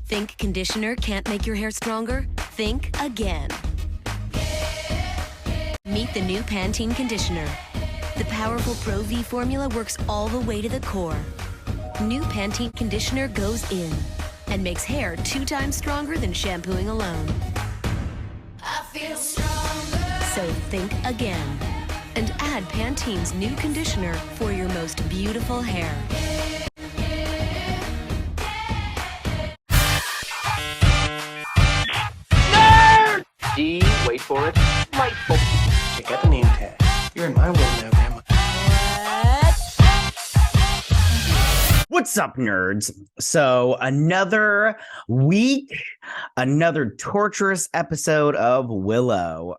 Think conditioner can't make your hair stronger? Think again. Meet the new Pantene conditioner. The powerful Pro V formula works all the way to the core. New Pantene conditioner goes in and makes hair 2 times stronger than shampooing alone. I feel stronger. So think again and add Pantene's new conditioner for your most beautiful hair. D, wait for it, lightful. Check out the name tag. You're in my world now, Grandma. What's up, nerds? So another week, another torturous episode of Willow.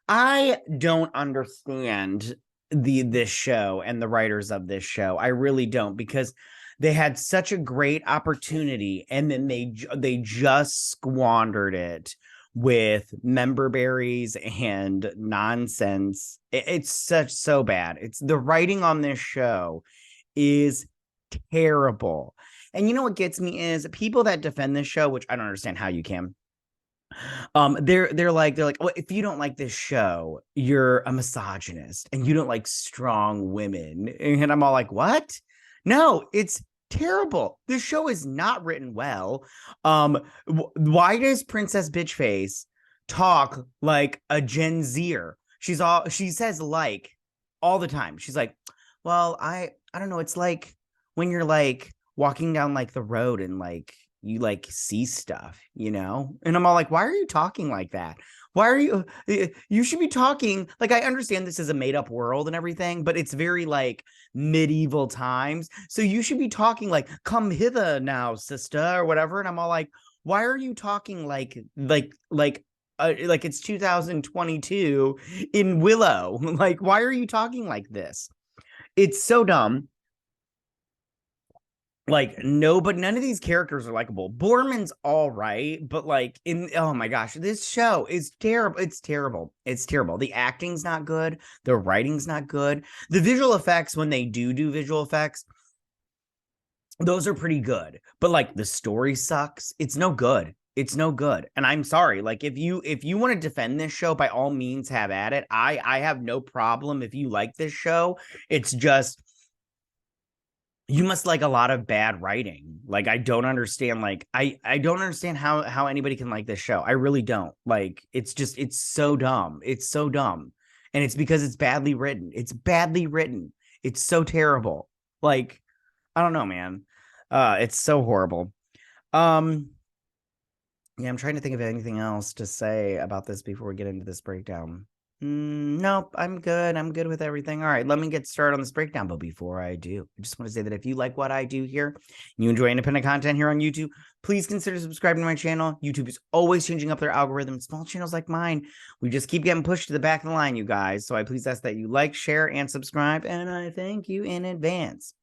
I don't understand this show and the writers of this show. I really don't, because they had such a great opportunity and then they just squandered it with member berries and nonsense. It's so bad. It's the writing on this show is terrible. And you know what gets me is people that defend this show, which I don't understand how you can. They're like, well, if you don't like this show, you're a misogynist and you don't like strong women. And I'm all like, what? No, it's terrible. This show is not written well. Why does Princess Bitchface talk like a Gen Zer? She says like all the time. She's like, well, I don't know. It's like when you're like walking down like the road and like you like see stuff, you know? And I'm all like, why are you talking like that? Why are you should be talking like, I understand this is a made up world and everything, but it's very like medieval times. So you should be talking like, come hither now, sister, or whatever. And I'm all like, why are you talking like it's 2022 in Willow? Like, why are you talking like this? It's so dumb. Like, no, but none of these characters are likable. Borman's all right, but like oh my gosh, this show is terrible. It's terrible. It's terrible. The acting's not good. The writing's not good. The visual effects, when they do visual effects, those are pretty good. But like the story sucks. It's no good. It's no good. And I'm sorry. Like if you want to defend this show, by all means have at it. I have no problem if you like this show. It's just you must like a lot of bad writing. Like, I don't understand. Like, I don't understand how anybody can like this show. I really don't. Like, it's so dumb. It's so dumb. And it's because it's badly written. It's badly written. It's so terrible. Like, I don't know, man. It's so horrible. Yeah, I'm trying to think of anything else to say about this before we get into this breakdown. Nope, I'm good. I'm good with everything. All right, let me get started on this breakdown. But before I do, I just want to say that if you like what I do here, and you enjoy independent content here on YouTube, please consider subscribing to my channel. YouTube is always changing up their algorithm. Small channels like mine, we just keep getting pushed to the back of the line, you guys. So I please ask that you like, share, and subscribe, and I thank you in advance.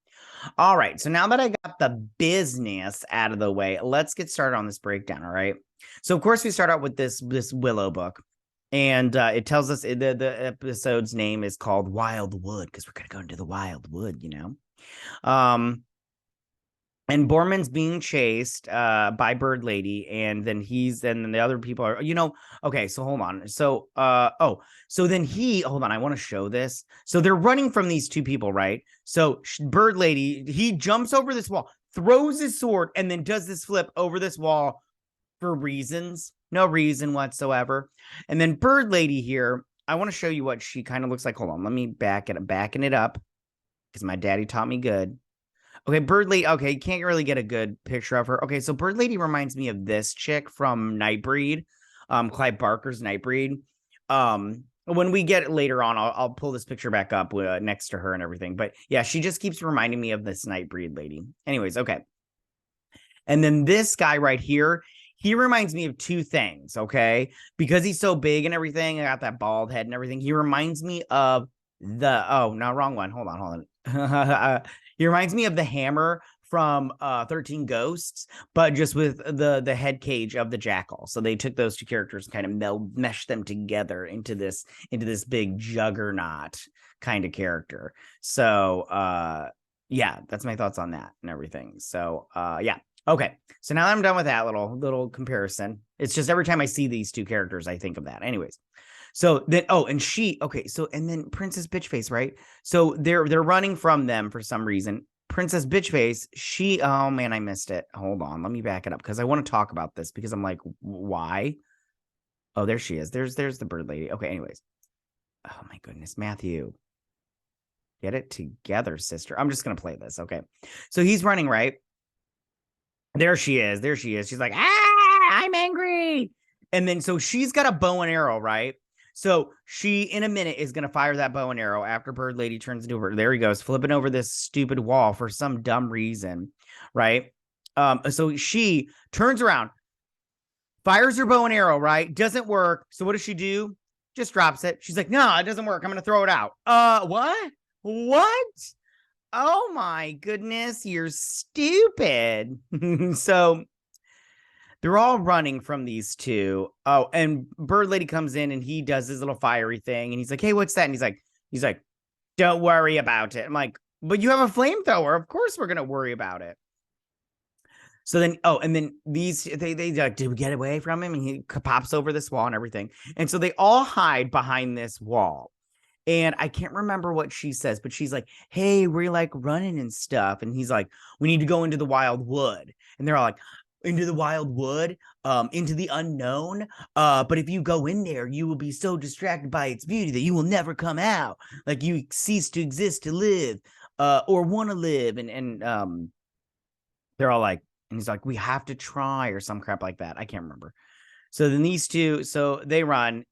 All right, so now that I got the business out of the way, let's get started on this breakdown, all right? So, of course, we start out with this Willow book. And it tells us the episode's name is called Wildwood, because we're going to go into the Wildwood, you know. And Borman's being chased by Bird Lady, and then the other people are, you know, okay, so hold on. So, so then hold on, I want to show this. So they're running from these two people, right? So Bird Lady, he jumps over this wall, throws his sword, and then does this flip over this wall for reasons. No reason whatsoever. And then Bird Lady here, I want to show you what she kind of looks like. Hold on, let me backing it up, because my daddy taught me good. Okay, Bird Lady. Okay, you can't really get a good picture of her. Okay, so Bird Lady reminds me of this chick from Nightbreed, Clive Barker's Nightbreed. When we get it later on, I'll pull this picture back up next to her and everything. But yeah, she just keeps reminding me of this Nightbreed lady. Anyways, okay. And then this guy right here, he reminds me of two things, okay? Because he's so big and everything, I got that bald head and everything. He reminds me of wrong one. Hold on. He reminds me of the hammer from 13 Ghosts, but just with the head cage of the jackal. So they took those two characters and kind of meshed them together into this big juggernaut kind of character. So yeah, that's my thoughts on that and everything. So yeah. Okay, so now I'm done with that little comparison. It's just every time I see these two characters, I think of that. Anyways, so then and then Princess Bitchface, right? So they're running from them for some reason. Princess Bitchface, oh man, I missed it. Hold on, let me back it up because I want to talk about this because I'm like, why? Oh, there she is. There's the bird lady. Okay, anyways. Oh my goodness, Matthew. Get it together, sister. I'm just gonna play this. Okay. So he's running, right? There she is. There she is. She's like, I'm angry. And then so she's got a bow and arrow, right? So she in a minute is gonna fire that bow and arrow after Bird Lady turns into her. There he goes, flipping over this stupid wall for some dumb reason, right? So she turns around, fires her bow and arrow, right? Doesn't work. So what does she do? Just drops it. She's like, no, it doesn't work. I'm gonna throw it out. What? What? Oh my goodness, you're stupid. So they're all running from these two. Oh, and Bird Lady comes in and he does his little fiery thing. And he's like, hey, what's that? And he's like, don't worry about it. I'm like, but you have a flamethrower. Of course we're gonna worry about it. So then, and then they like, did we get away from him? And he pops over this wall and everything. And so they all hide behind this wall. And I can't remember what she says, but she's like, hey, we're like running and stuff. And he's like, we need to go into the Wildwood. And they're all like, into the Wildwood, into the unknown. But if you go in there, you will be so distracted by its beauty that you will never come out. Like you cease to exist to live, or want to live. And they're all like, and he's like, we have to try or some crap like that. I can't remember. So then these two, so they run.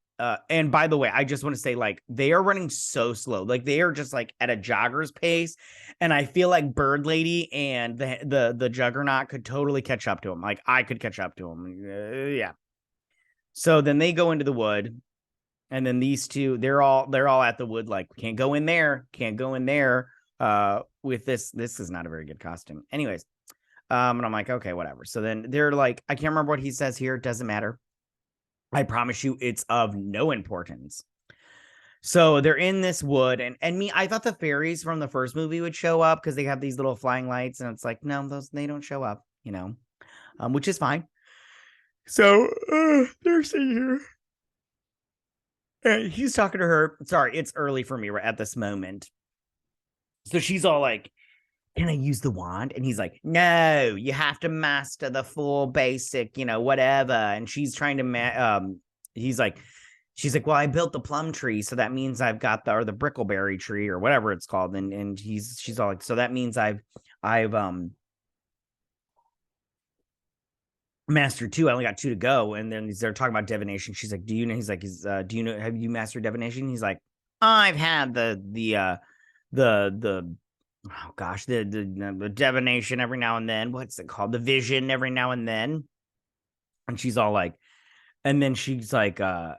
And by the way, I just want to say, like, they are running so slow. Like, they are just like at a jogger's pace. And I feel like Bird Lady and the Juggernaut could totally catch up to him. Like, I could catch up to him. Yeah. So then they go into the wood. And then these two, they're all at the wood, like, can't go in there. Can't go in there. With this. This is not a very good costume. Anyways. And I'm like, okay, whatever. So then they're like, I can't remember what he says here. It doesn't matter. I promise you it's of no importance. So they're in this wood, and I thought the fairies from the first movie would show up because they have these little flying lights, and it's like, no, they don't show up, which is fine. So they're sitting here. And he's talking to her. Sorry, it's early for me at this moment. So she's all like, can I use the wand? And he's like, no, you have to master the full basic, whatever. And she's trying to, she's like, well, I built the plum tree. So that means I've got the brickleberry tree or whatever it's called. And she's all like, so that means I've mastered 2. I only got 2 to go. And then they're talking about divination. She's like, do you know? He's like, do you know, have you mastered divination? He's like, I've had the oh gosh, the divination every now and then. What's it called? The vision every now and then. And she's all like, and then she's like, hold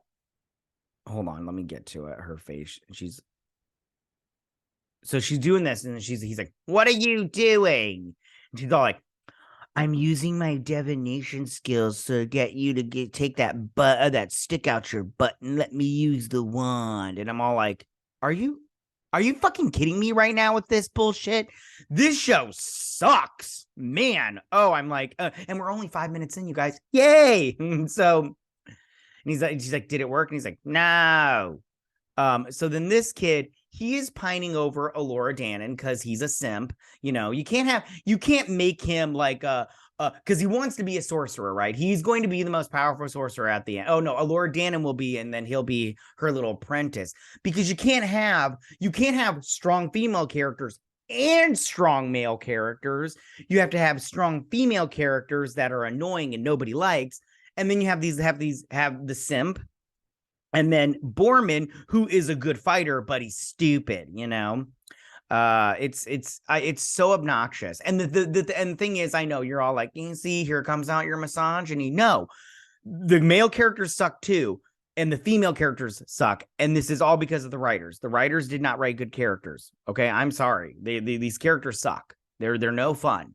on, let me get to it. Her face. She's doing this, and he's like, what are you doing? And she's all like, I'm using my divination skills to get you to take that that stick out your butt and let me use the wand. And I'm all like, Are you fucking kidding me right now with this bullshit? This show sucks, man. Oh, I'm like, and we're only 5 minutes in, you guys. Yay! So, and she's like, did it work? And he's like, no. So then this kid, he is pining over Elora Danan because he's a simp. You can't make him like because he wants to be a sorcerer, right? He's going to be the most powerful sorcerer at the end. Oh no, Elora Danan will be, and then he'll be her little apprentice. Because you can't have strong female characters and strong male characters. You have to have strong female characters that are annoying and nobody likes, and then you have the simp, and then Borman, who is a good fighter, but he's stupid. It's so obnoxious. And the thing is, I know you're all like, you see, here comes out your misogyny. No, the male characters suck too, and the female characters suck. And this is all because of the writers. The writers did not write good characters. Okay, I'm sorry. These characters suck. They're no fun.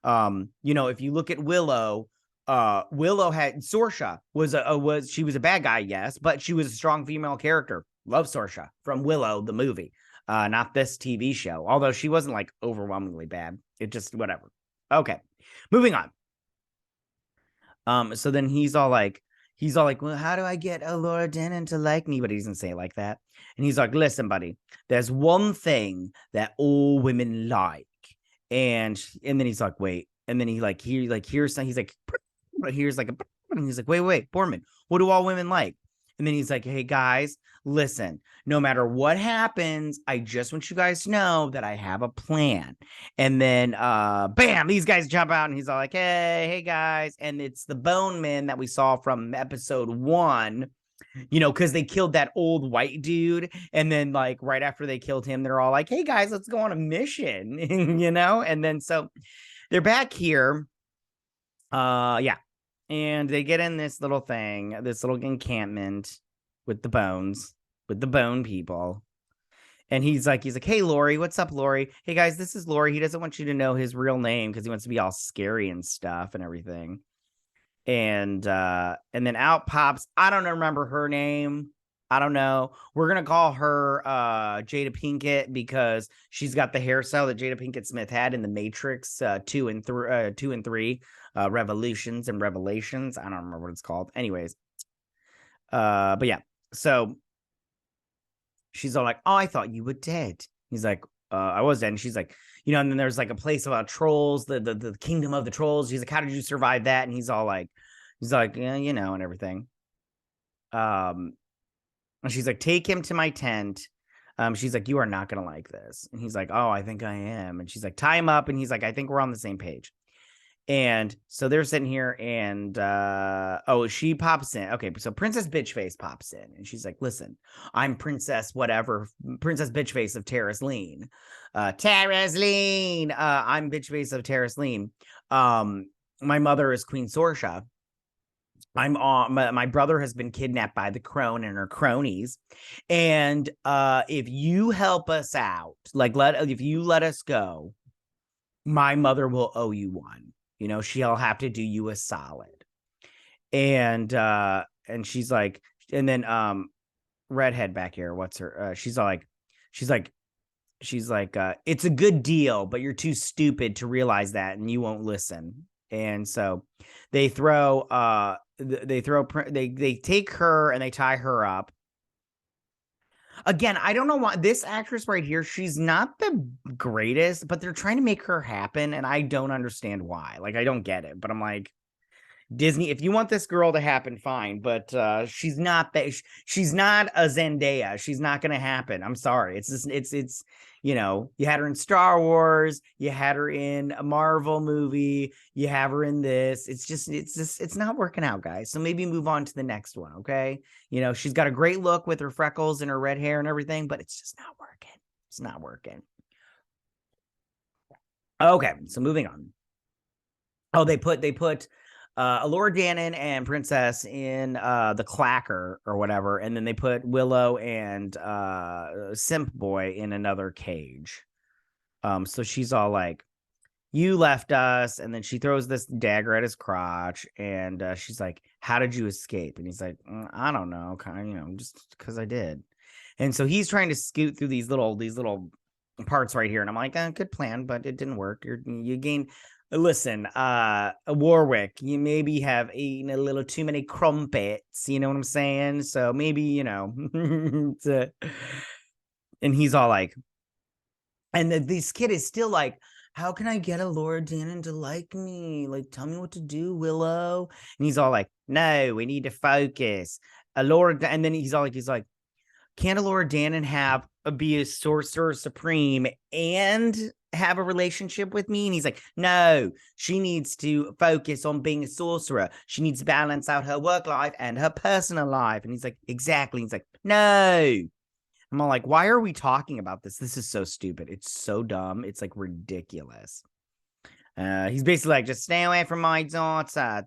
If you look at Willow. Willow had Sorsha was a bad guy, yes, but she was a strong female character. Love Sorsha from Willow, the movie. Not this TV show, although she wasn't like overwhelmingly bad. It just whatever. Okay, moving on. So then he's all like, well, how do I get Laura Denon to like me? But he doesn't say it like that. And he's like, listen, buddy, there's one thing that all women like. And then he's like, wait. And then here's he's like, here's like and he's like, wait, Borman, what do all women like? And then he's like, hey guys, listen, no matter what happens, I just want you guys to know that I have a plan. And then bam, these guys jump out and he's all like, hey guys. And it's the Bone Man that we saw from episode 1, because they killed that old white dude. And then like right after they killed him, they're all like, hey guys, let's go on a mission, and then so they're back here. Yeah. And they get in this little thing, this little encampment with the bones, with the bone people. And he's like, hey, Lori, what's up, Lori? Hey, guys, this is Lori. He doesn't want you to know his real name because he wants to be all scary and stuff and everything. And then out pops, I don't remember her name. I don't know. We're going to call her Jada Pinkett because she's got the hairstyle that Jada Pinkett Smith had in The Matrix 2 and 3. Revolutions and Revelations. I don't remember what it's called. Anyways. But yeah. So she's all like, oh, I thought you were dead. He's like, I was dead. And she's like, and then there's like a place about trolls, the kingdom of the trolls. She's like, how did you survive that? And he's like, yeah, and everything. And she's like, take him to my tent. She's like, you are not going to like this. And he's like, oh, I think I am. And she's like, tie him up. And he's like, I think we're on the same page. And so they're sitting here and, she pops in. Okay. So Princess Bitchface pops in and she's like, listen, I'm Princess Bitchface of Terrace Lean. Terrace Lean. I'm Bitchface of Terrace Lean. My mother is Queen Sorsha. My brother has been kidnapped by the crone and her cronies. And, if you help us out, if you let us go, my mother will owe you one. She'll have to do you a solid. And she's like, and then redhead back here, what's her? She's like, it's a good deal, but you're too stupid to realize that, and you won't listen. And so they take her and they tie her up. Again, I don't know why this actress right here, she's not the greatest, but they're trying to make her happen. And I don't understand why. I don't get it, but I'm like, Disney, if you want this girl to happen, fine. But she's not she's not a Zendaya. She's not going to happen. I'm sorry. It's just, it's, you had her in Star Wars. You had her in a Marvel movie. You have her in this. It's not working out, guys. So maybe move on to the next one. Okay. She's got a great look with her freckles and her red hair and everything, but it's just not working. It's not working. Okay. So moving on. Oh, they put Laura Dannon and Princess in the clacker or whatever, and then they put Willow and Simp Boy in another cage. So she's all like, you left us, and then she throws this dagger at his crotch, and she's like, how did you escape? And he's like, I don't know, kind of, just because I did. And so he's trying to scoot through these little parts right here, and I'm like, good plan, but it didn't work. You gain. Listen, Warwick, you maybe have eaten a little too many crumpets, you know what I'm saying? So maybe, and he's all like, and this kid is still like, how can I get a Laura Dannon to like me? Tell me what to do, Willow. And he's all like, no, we need to focus. And then he's like, can't a Laura Dannon be a sorcerer supreme and have a relationship with me? And he's like, no, she needs to focus on being a sorcerer. She needs to balance out her work life and her personal life. And he's like, exactly. He's like, no. I'm all like, why are we talking about this? This is so stupid. It's so dumb. It's ridiculous. He's basically like, just stay away from my daughter.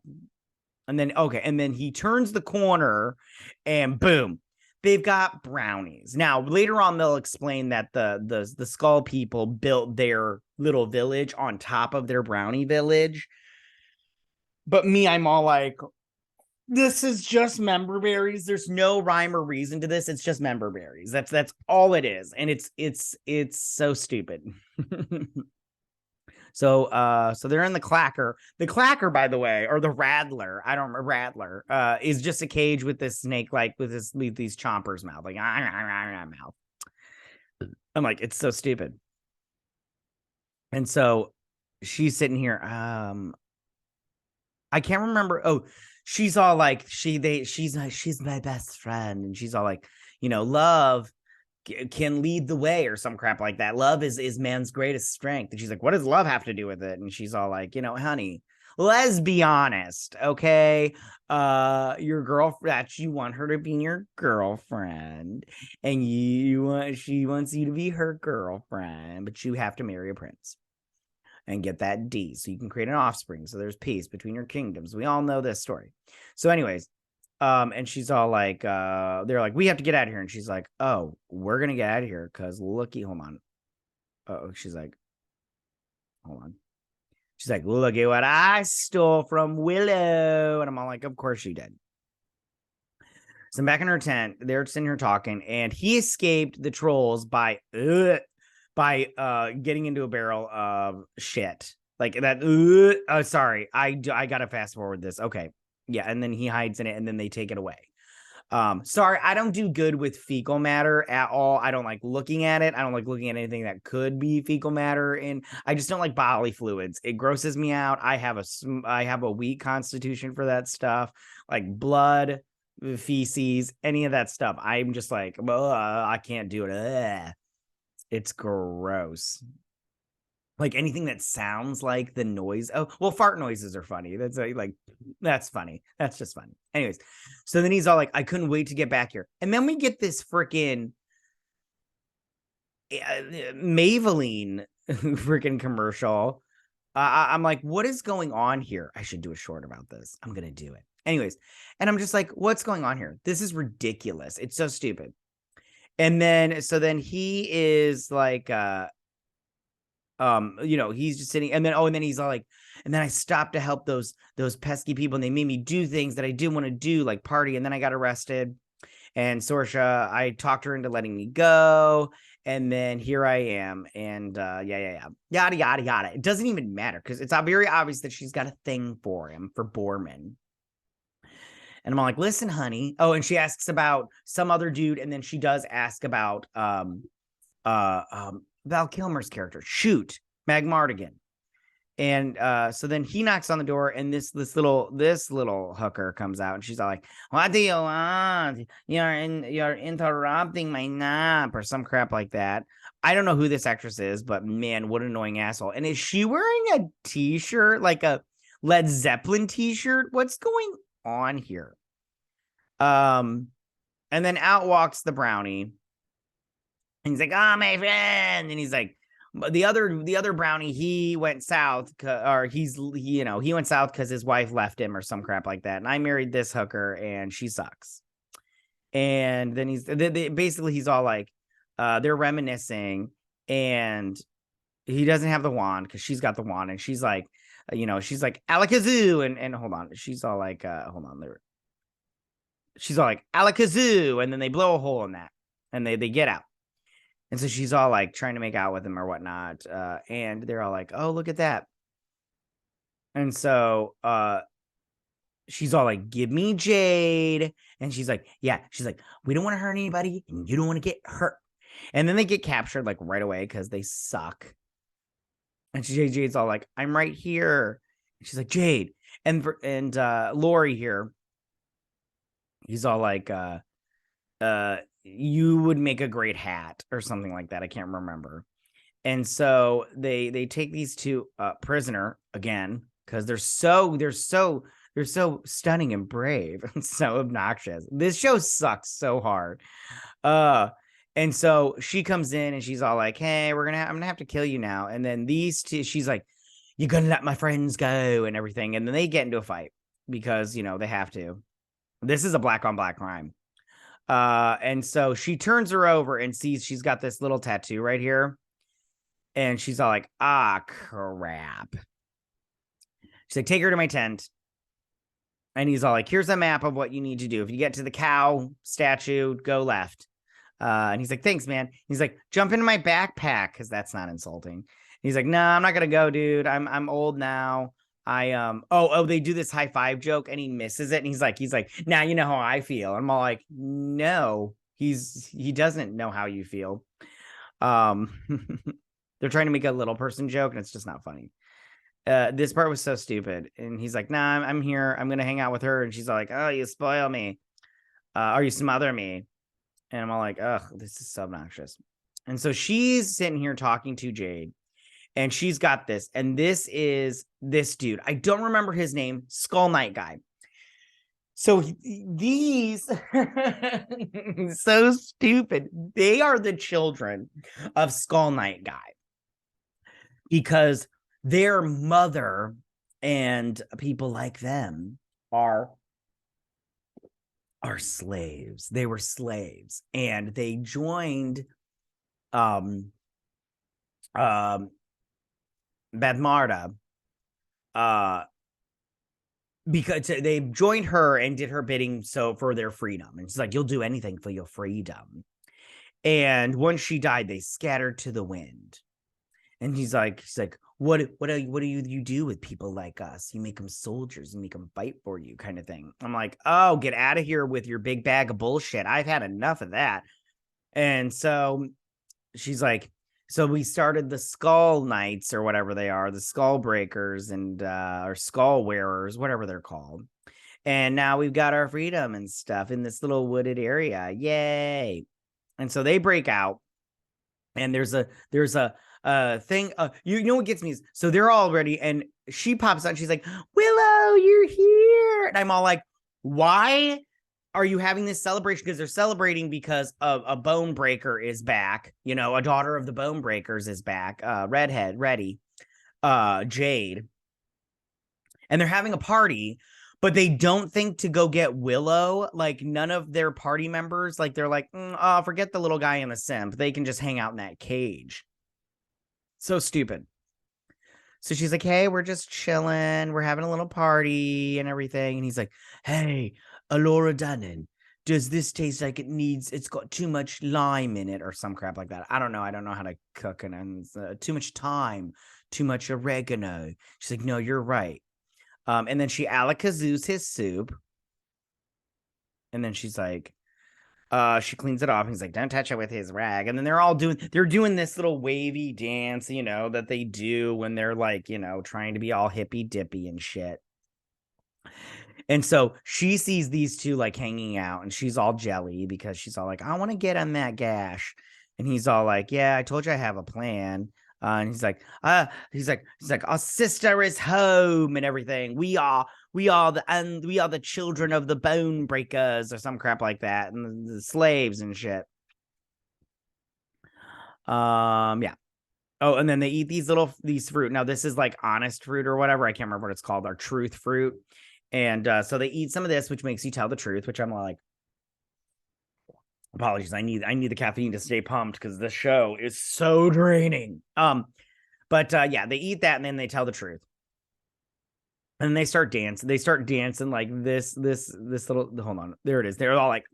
And then he turns the corner and boom, they've got brownies. Now, later on, they'll explain that the Skull people built their little village on top of their brownie village. But I'm all like, this is just member berries. There's no rhyme or reason to this. It's just member berries. That's all it is. And it's so stupid. So they're in the clacker. The clacker, by the way, or the rattler, I don't remember, rattler, is just a cage with this snake, like with these chompers mouth, like mouth. I'm like, it's so stupid. And so she's sitting here. I can't remember. Oh, she's all like, she's my best friend, and she's all like, love can lead the way or some crap like that. Love is man's greatest strength. And she's like, what does love have to do with it? And she's all like, honey, let's be honest, okay? Your girlfriend, you want her to be your girlfriend, and she wants you to be her girlfriend, but you have to marry a prince and get that D so you can create an offspring, so there's peace between your kingdoms. We all know this story. So anyways, and she's all like, they're like, we have to get out of here. And she's like, oh, we're gonna get out of here because looky, hold on. Oh, she's like, hold on. She's like, look at what I stole from Willow. And I'm all like, of course you did. So I'm back in her tent. They're sitting here talking, and he escaped the trolls by getting into a barrel of shit. Like that. Oh, sorry. I gotta fast forward this. Okay. Yeah, and then he hides in it, and then they take it away. Sorry, I don't do good with fecal matter at all. I don't like looking at it. I don't like looking at anything that could be fecal matter, and I just don't like bodily fluids. It grosses me out. I have a weak constitution for that stuff, like blood, feces, any of that stuff. I'm just like, I can't do it. Ugh. It's gross. Like anything that sounds like the noise. Oh, well, fart noises are funny. That's that's funny. That's just funny. Anyways, so then he's all like, I couldn't wait to get back here. And then we get this freaking Maybelline freaking commercial. I'm like, what is going on here? I should do a short about this. I'm going to do it. Anyways, and I'm just like, what's going on here? This is ridiculous. It's so stupid. And then, so then he is like, he's just sitting, and then he's all like, and then I stopped to help those pesky people, and they made me do things that I didn't want to do, like party, and then I got arrested, and Sorsha, I talked her into letting me go, and then here I am, and yada yada yada. It doesn't even matter because it's very obvious that she's got a thing for him, for Borman. And I'm like, listen, honey. Oh, and she asks about some other dude, and then she does ask about Val Kilmer's character, Shoot, Magmardigan. And so then he knocks on the door, and this little hooker comes out, and she's all like, what do you want? You're interrupting my nap, or some crap like that. I don't know who this actress is, but man, what an annoying asshole. And is she wearing a t-shirt, like a Led Zeppelin t-shirt? What's going on here? And then out walks the brownie. And he's like, oh, my friend. And he's like, the other brownie, he went south, or he went south because his wife left him or some crap like that. And I married this hooker and she sucks. And then he's all like, they're reminiscing, and he doesn't have the wand because she's got the wand, and she's like, she's like, alakazoo. And hold on. She's all like, hold on there. She's all like, alakazoo. And then they blow a hole in that, and they get out. And so she's all like trying to make out with him or whatnot. And they're all like, oh, look at that. And so she's all like, give me Jade. And she's like, yeah. She's like, we don't want to hurt anybody, and you don't want to get hurt. And then they get captured like right away because they suck. And Jade's all like, I'm right here. And she's like, Jade. And Lori here, he's all like, you would make a great hat or something like that. I can't remember. And so they take these two prisoner again because they're so stunning and brave and so obnoxious. This show sucks so hard. And so she comes in and she's all like, hey, I'm gonna have to kill you now. And then these two, she's like, you're gonna let my friends go and everything. And then they get into a fight because they have to. This is a black on black crime. And so she turns her over and sees she's got this little tattoo right here. And she's all like, ah, crap. She's like, take her to my tent. And he's all like, here's a map of what you need to do. If you get to the cow statue, go left. And he's like, thanks, man. He's like, jump into my backpack, because that's not insulting. He's like, no, I'm not gonna go, dude. I'm old now. They do this high five joke and he misses it. And he's like, now you know how I feel. And I'm all like, no, he doesn't know how you feel. They're trying to make a little person joke and it's just not funny. This part was so stupid. And he's like, nah, I'm here. I'm going to hang out with her. And she's like, oh, you spoil me. Or you smother me. And I'm all like, ugh, this is so obnoxious. And so she's sitting here talking to Jade. And she's got this. And this is this dude. I don't remember his name. Skull Knight guy. So these, so stupid. They are the children of Skull Knight guy. Because their mother and people like them are slaves. They were slaves. And they joined Badmarda because they joined her and did her bidding for their freedom. And she's like, you'll do anything for your freedom. And once she died, they scattered to the wind. And he's like, what do you do with people like us? You make them soldiers, you make them fight for you, kind of thing. I'm like, oh, get out of here with your big bag of bullshit. I've had enough of that. And so she's like, so we started the Skull Knights or whatever they are, the Skull Breakers and or Skull Wearers, whatever they're called. And now we've got our freedom and stuff in this little wooded area. Yay. And so they break out. And there's a thing. You know what gets me is, so they're all ready. And she pops out. She's like, Willow, you're here. And I'm all like, why are you having this celebration? Because they're celebrating because a bone breaker is back. You know, a daughter of the bone breakers is back. Redhead, Jade. And they're having a party, but they don't think to go get Willow. Like none of their party members, like they're like, forget the little guy in the simp. They can just hang out in that cage. So stupid. So she's like, hey, we're just chilling. We're having a little party and everything. And he's like, hey, Alora Dunnan, does this taste like it's got too much lime in it or some crap like that? I don't know. I don't know how to cook and too much thyme, too much oregano. She's like, no, you're right. And then she alakazoos his soup. And then she's like, she cleans it off. He's like, don't touch it with his rag. And then they're doing this little wavy dance, you know, that they do when they're like, you know, trying to be all hippy dippy and shit. And so she sees these two like hanging out and she's all jelly because she's all like, I want to get on that gash. And he's all like, yeah, I told you I have a plan. And he's like, our sister is home and everything. We are the children of the bone breakers or some crap like that. And the slaves and shit. Yeah. Oh, and then they eat these fruit. Now this is like honest fruit or whatever. I can't remember what it's called. Our truth fruit. And so they eat some of this, which makes you tell the truth, which I'm like, apologies. I need the caffeine to stay pumped because this show is so draining. But yeah, they eat that and then they tell the truth. And then they start dancing. They start dancing like this little, hold on. There it is. They're all like,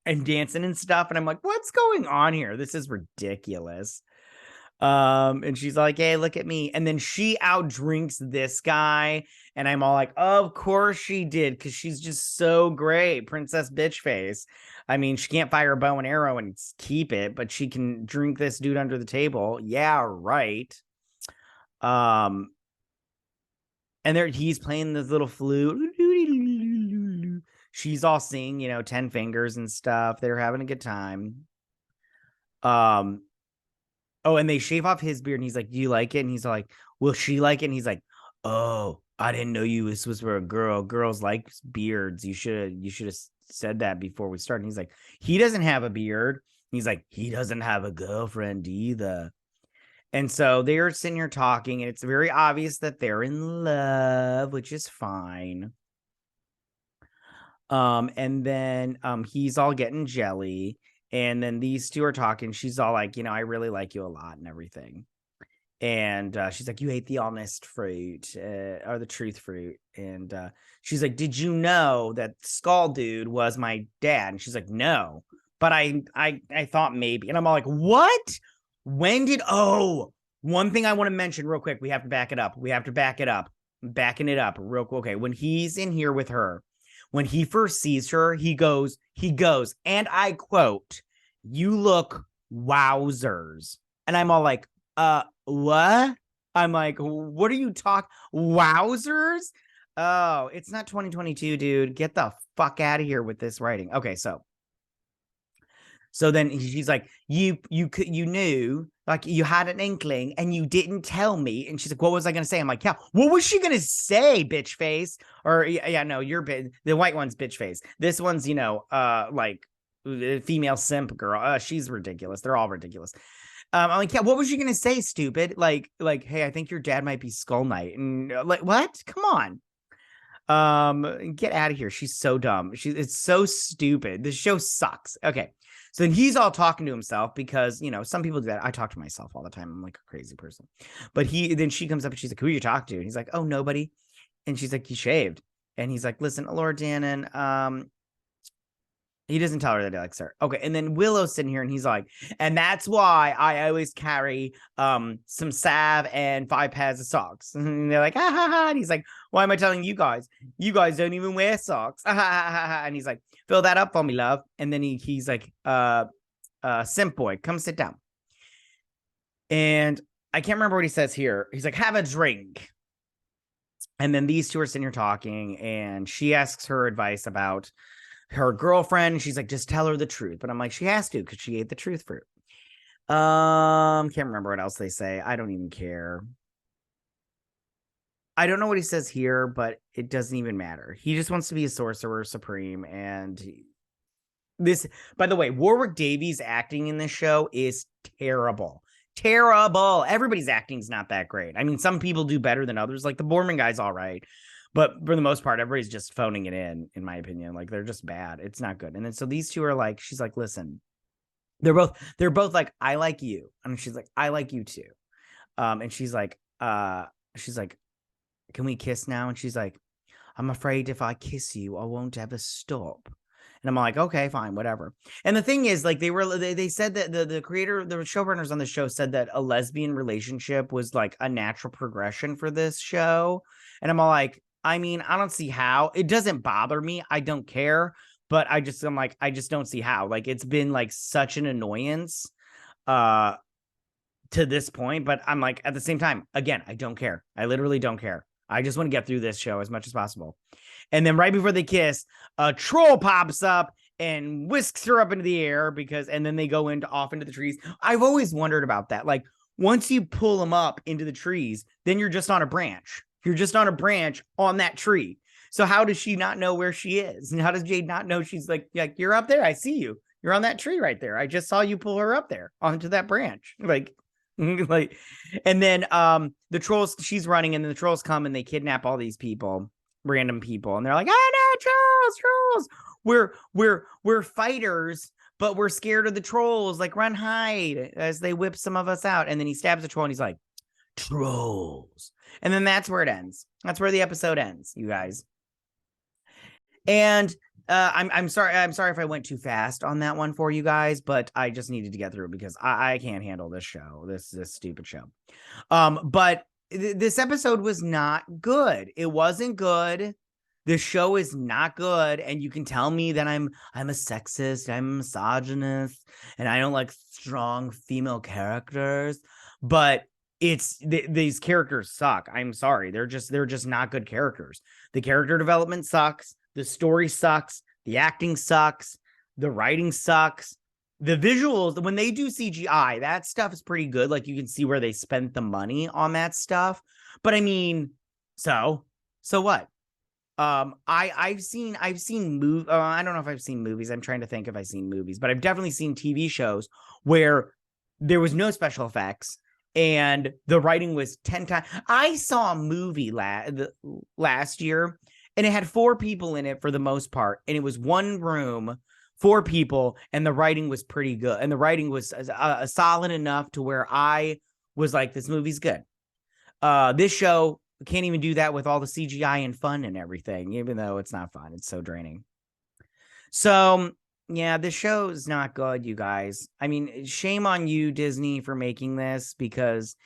and dancing and stuff. And I'm like, what's going on here? This is ridiculous. And she's like, hey, look at me. And then she outdrinks this guy. And I'm all like, of course she did. Cause she's just so great. Princess bitch face. I mean, she can't fire a bow and arrow and keep it, but she can drink this dude under the table. Yeah, right. And he's playing this little flute. She's all singing, you know, 10 fingers and stuff. They're having a good time. Oh, and they shave off his beard and he's like, do you like it? And he's like, will she like it? And he's like, oh, I didn't know this was for a girl. Girls like beards. You should have said that before we started. And he's like, he doesn't have a beard. He's like, he doesn't have a girlfriend either. And so they're sitting here talking, and it's very obvious that they're in love, which is fine. And then he's all getting jelly. And then these two are talking. She's all like, you know, I really like you a lot and everything. And she's like, you hate the honest fruit or the truth fruit. And she's like, did you know that Skull Dude was my dad? And she's like, no, but I thought maybe. And I'm all like, what? When did One thing I want to mention real quick. We have to back it up. Backing it up real quick. Okay. When he's in here with her, when he first sees her, he goes, and I quote, "You look wowzers." And I'm all like, what? I'm like, what are you talking? Wowzers? Oh, it's not 2022, dude. Get the fuck out of here with this writing. Okay, so then she's like, you knew, like you had an inkling and you didn't tell me. And she's like, what was I going to say? I'm like, yeah, what was she going to say, bitch face? Or yeah, no, the white one's bitch face. This one's, like female simp girl. She's ridiculous. They're all ridiculous. I'm like, yeah, what was she going to say, stupid? Like, hey, I think your dad might be Skull Knight. And like, what? Come on. Get out of here. She's so dumb. It's so stupid. This show sucks. Okay. So then he's all talking to himself because, some people do that. I talk to myself all the time. I'm like a crazy person. But then she comes up and she's like, who are you talking to? And he's like, oh, nobody. And she's like, you shaved. And he's like, listen, Laura Dannon, he doesn't tell her that he likes her. Okay. And then Willow's sitting here and he's like, and that's why I always carry some salve and 5 pairs of socks. And they're like, ha ha ha. And he's like, why am I telling you guys? You guys don't even wear socks. Ha ha ha ha. And he's like, fill that up for me, love. And then he's like, simp boy, come sit down. And I can't remember what he says here. He's like, have a drink. And then these two are sitting here talking and she asks her advice about her girlfriend. She's like, just tell her the truth. But I'm like, she has to because she ate the truth fruit. Can't remember what else they say. I don't even care. I don't know what he says here, but it doesn't even matter. He just wants to be a sorcerer supreme. And this, by the way, Warwick Davies acting in this show is terrible. Terrible. Everybody's acting is not that great. I mean, some people do better than others. Like the Borman guy's all right. But for the most part, everybody's just phoning it in my opinion. Like they're just bad. It's not good. And then so these two are like, she's like, listen, they're both like, I like you. And she's like, I like you too. And she's like, can we kiss now? And she's like, I'm afraid if I kiss you, I won't ever stop. And I'm like, okay, fine, whatever. And the thing is, like, they said that the creator, the showrunners on the show said that a lesbian relationship was like a natural progression for this show. And I'm all like, I mean, I don't see how. It doesn't bother me. I don't care. But I'm like, I just don't see how. Like, it's been like such an annoyance to this point. But I'm like, at the same time, again, I don't care. I literally don't care. I just want to get through this show as much as possible. And then right before they kiss, a troll pops up and whisks her up into the air and then they go off into the trees. I've always wondered about that. Like, once you pull them up into the trees, then you're just on a branch. You're just on a branch on that tree. So how does she not know where she is? And how does Jade not know she's like, you're up there. I see you. You're on that tree right there. I just saw you pull her up there onto that branch. Like, and then the trolls, she's running and then the trolls come and they kidnap all these people, random people. And they're like, oh no, trolls. We're fighters, but we're scared of the trolls. Like, run, hide, as they whip some of us out. And then he stabs the troll and he's like, trolls. And then that's where it ends. That's where the episode ends, you guys. And I'm sorry if I went too fast on that one for you guys, but I just needed to get through because I can't handle this show, this stupid show. But this episode was not good. It wasn't good. The show is not good, and you can tell me that I'm a sexist, I'm a misogynist, and I don't like strong female characters, but these characters suck. I'm sorry. They're just not good characters. The character development sucks. The story sucks. The acting sucks. The writing sucks. The visuals, when they do CGI, that stuff is pretty good. Like, you can see where they spent the money on that stuff. But I mean, so what? I've seen movies. I don't know if I've seen movies. I'm trying to think if I've seen movies, but I've definitely seen TV shows where there was no special effects and the writing was 10 times. I saw a movie last year and it had 4 people in it for the most part. And it was one room, 4 people, and the writing was pretty good. And the writing was solid enough to where I was like, this movie's good. This show can't even do that with all the CGI and fun and everything, even though it's not fun. It's so draining. So yeah, this show is not good, you guys. I mean, shame on you, Disney, for making this, because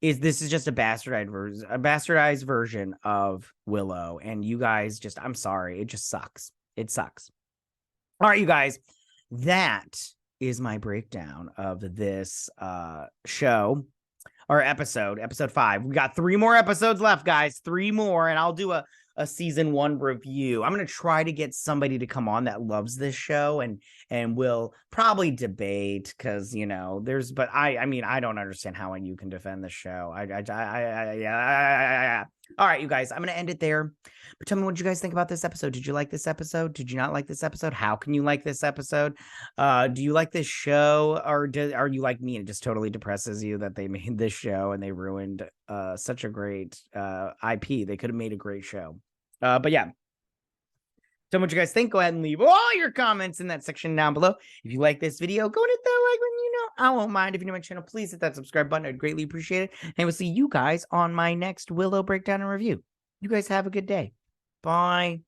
this is just a bastardized version of Willow. And you guys just, I'm sorry, it just sucks. It sucks. All right, you guys, that is my breakdown of this show or episode 5. We got 3 more episodes left, guys. 3 more, and I'll do a season 1 review. I'm gonna try to get somebody to come on that loves this show, and we'll probably debate, because but I mean, I don't understand how you can defend the show. All right, you guys, I'm gonna end it there. But tell me what you guys think about this episode. Did you like this episode? Did you not like this episode? How can you like this episode? Do you like this show, or are you like me and it just totally depresses you that they made this show and they ruined such a great IP? They could have made a great show. But yeah, tell me what you guys think. Go ahead and leave all your comments in that section down below. If you like this video, go and hit that like button. I won't mind. If you're new to my channel, please hit that subscribe button. I'd greatly appreciate it. And we'll see you guys on my next Willow breakdown and review. You guys have a good day. Bye.